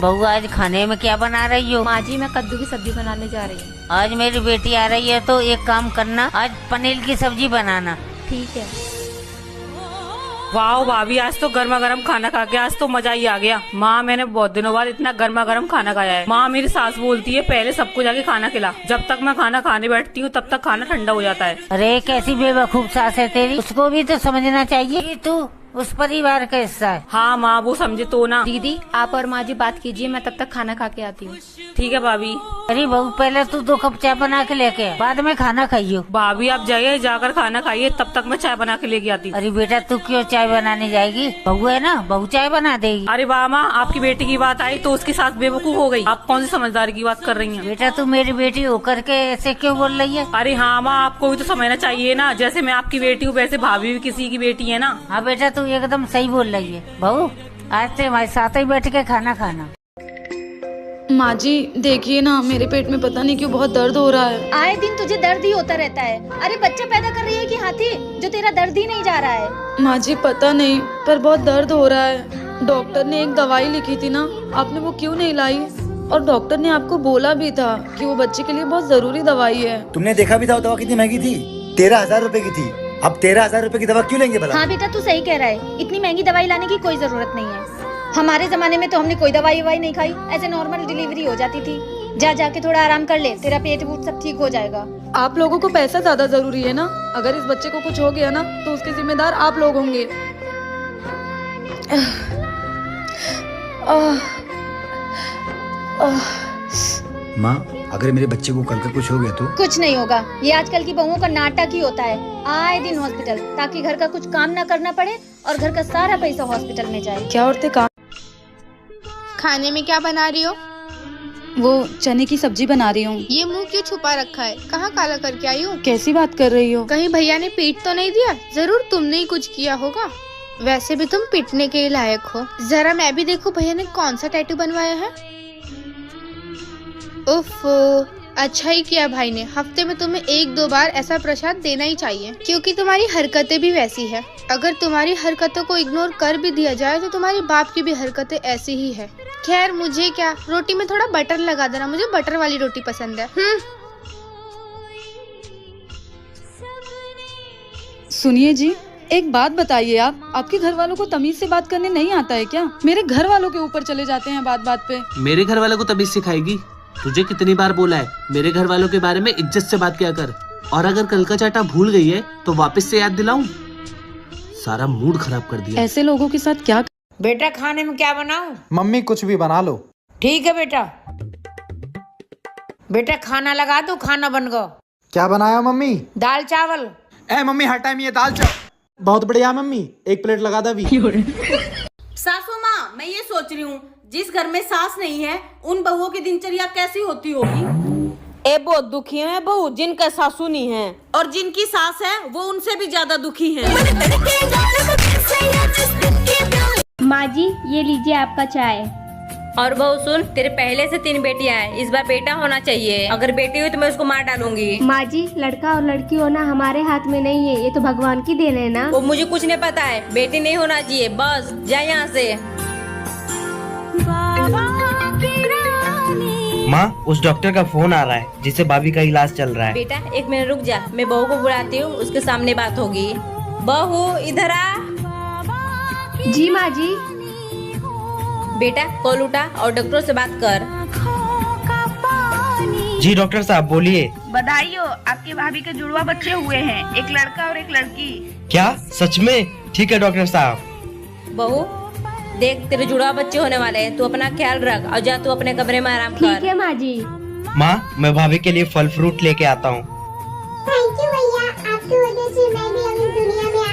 बहू आज खाने में क्या बना रही हो? माँ जी मैं कद्दू की सब्जी बनाने जा रही हूँ। आज मेरी बेटी आ रही है तो एक काम करना, आज पनीर की सब्जी बनाना। ठीक है। वाह भाभी, आज तो गर्मा गर्म खाना खा के आज तो मजा ही आ गया। माँ मैंने बहुत दिनों बाद इतना गर्मा गर्म खाना खाया है। माँ मेरी सास बोलती है पहले सबको जाके खाना खिला, जब तक मैं खाना खाने बैठती हूँ तब तक खाना ठंडा हो जाता है। अरे कैसी बेवकूफ सास है तेरी, उसको भी तो समझना चाहिए कि तू उस परिवार का हिस्सा है। हाँ माँ, वो समझे तो ना। दीदी आप और माँ जी बात कीजिए, मैं तब तक खाना खा के आती हूँ। ठीक है भाभी। अरे बहू पहले तू 2 कप चाय बना के लेके आ, बाद में खाना खाइयो। भाभी आप जाइए, जाकर खाना खाइए, तब तक मैं चाय बना के लेके आती हूँ। अरे बेटा तू क्यों चाय बनाने जाएगी? बहू है ना, बहू चाय बना देगी। अरे वाह माँ, आपकी बेटी की बात आई तो उसके साथ बेवकूफ हो गई। आप कौन सी समझदारी की बात कर रही हैं? बेटा तू मेरी बेटी होकर के ऐसे क्यों बोल रही है? अरे हाँ माँ, आपको भी तो समझना चाहिए ना, जैसे मैं आपकी बेटी हूँ वैसे भाभी भी किसी की बेटी है ना। हाँ बेटा तू एकदम सही बोल रही है। बहू आज से हमारे साथ ही बैठ के खाना खाना। माँ जी देखिए ना, मेरे पेट में पता नहीं क्यों बहुत दर्द हो रहा है। आए दिन तुझे दर्द ही होता रहता है। अरे बच्चा पैदा कर रही है कि हाथी, जो तेरा दर्द ही नहीं जा रहा है। माँ जी पता नहीं, पर बहुत दर्द हो रहा है। डॉक्टर ने एक दवाई लिखी थी ना, आपने वो क्यों नहीं लाई? और डॉक्टर ने आपको बोला भी था कि वो बच्चे के लिए बहुत जरूरी दवाई है। तुमने देखा भी था वो दवा कितनी महंगी थी, 13,000 रुपए की थी। अब 13,000 रुपए की दवा क्यों लेंगे भला? हाँ बेटा तू सही कह रहा है, इतनी महंगी दवाई लाने की कोई जरूरत नहीं है। हमारे जमाने में तो हमने कोई दवाई नहीं खाई, ऐसे नॉर्मल डिलीवरी हो जाती थी। जा जाके थोड़ा आराम कर ले, तेरा पेट वूट सब ठीक हो जाएगा। आप लोगों को पैसा ज्यादा जरूरी है ना, अगर इस बच्चे को कुछ हो गया ना तो उसके जिम्मेदार आप लोग होंगे। माँ अगर मेरे बच्चे को कल का कुछ हो गया तो? कुछ नहीं होगा, ये आजकल की बहुओं का नाटक ही होता है। आए दिन हॉस्पिटल, ताकि घर का कुछ काम ना करना पड़े और घर का सारा पैसा हॉस्पिटल में जाए। क्या औरतें काम? खाने में क्या बना रही हो? वो चने की सब्जी बना रही हूँ। ये मुंह क्यों छुपा रखा है? कहाँ काला करके आई हो? कैसी बात कर रही हो? कहीं भैया ने पीट तो नहीं दिया? जरूर तुमने ही कुछ किया होगा। वैसे भी तुम पिटने के लायक हो। जरा मैं भी देखूं भैया ने कौन सा टैटू बनवाया है। उफ, अच्छा ही किया भाई ने। हफ्ते में तुम्हें 1-2 बार ऐसा प्रसाद देना ही चाहिए, क्योंकि तुम्हारी हरकतें भी वैसी है। अगर तुम्हारी हरकतों को इग्नोर कर भी दिया जाए तो तुम्हारे बाप की भी हरकतें ऐसी ही है। खैर मुझे क्या, रोटी में थोड़ा बटर लगा देना, मुझे बटर वाली रोटी पसंद है। सुनिए जी, एक बात बताइए, आपके घर वालों को तमीज से बात करने नहीं आता है क्या? मेरे घर वालों के ऊपर चले जाते हैं बात बात पे। मेरे घर वालों को तमीज सिखाएगी? तुझे कितनी बार बोला है मेरे घर वालों के बारे में इज्जत से बात किया कर। और अगर कल का चाटा भूल गई है तो वापस से याद दिलाऊं? सारा मूड खराब कर दिया। ऐसे लोगों के साथ क्या? बेटा खाने में क्या बनाऊं? मम्मी कुछ भी बना लो। ठीक है बेटा। बेटा खाना लगा दो, खाना बन गया। क्या बनाया मम्मी? दाल चावल। ए मम्मी हर टाइम ये दाल चावल। बहुत बढ़िया मम्मी, 1 प्लेट लगा दा भी। सासू माँ, मैं ये सोच रही हूँ जिस घर में सास नहीं है उन बहुओं की दिनचर्या कैसी होती होगी। ए बहुत दुखी है बहू जिनका सासू नहीं है, और जिनकी सास है वो उनसे भी ज्यादा दुखी है। माँ जी ये लीजिए आपका चाय। और बहू सुन, तेरे पहले से 3 बेटियां हैं, इस बार बेटा होना चाहिए। अगर बेटी हुई तो मैं उसको मार डालूंगी। माँ जी लड़का और लड़की होना हमारे हाथ में नहीं है, ये तो भगवान की देन है ना। वो मुझे कुछ नहीं पता है, बेटी नहीं होना चाहिए, बस जा यहाँ से। माँ उस डॉक्टर का फोन आ रहा है जिससे भाभी का इलाज चल रहा है। बेटा 1 मिनट रुक जा, मैं बहू को बुलाती हूँ, उसके सामने बात होगी। बहू इधर आ। जी माँ जी। बेटा कॉल उठा और डॉक्टर से बात कर। जी डॉक्टर साहब बोलिए। बधाई हो, आपके भाभी के जुड़वा बच्चे हुए हैं, एक लड़का और एक लड़की। क्या सच में? ठीक है डॉक्टर साहब। बहू देख तेरे जुड़वा बच्चे होने वाले हैं, तू अपना ख्याल रख और जा तू अपने कमरे में आराम कर। ठीक है माँ जी। माँ मैं भाभी के लिए फल फ्रूट लेके आता हूँ।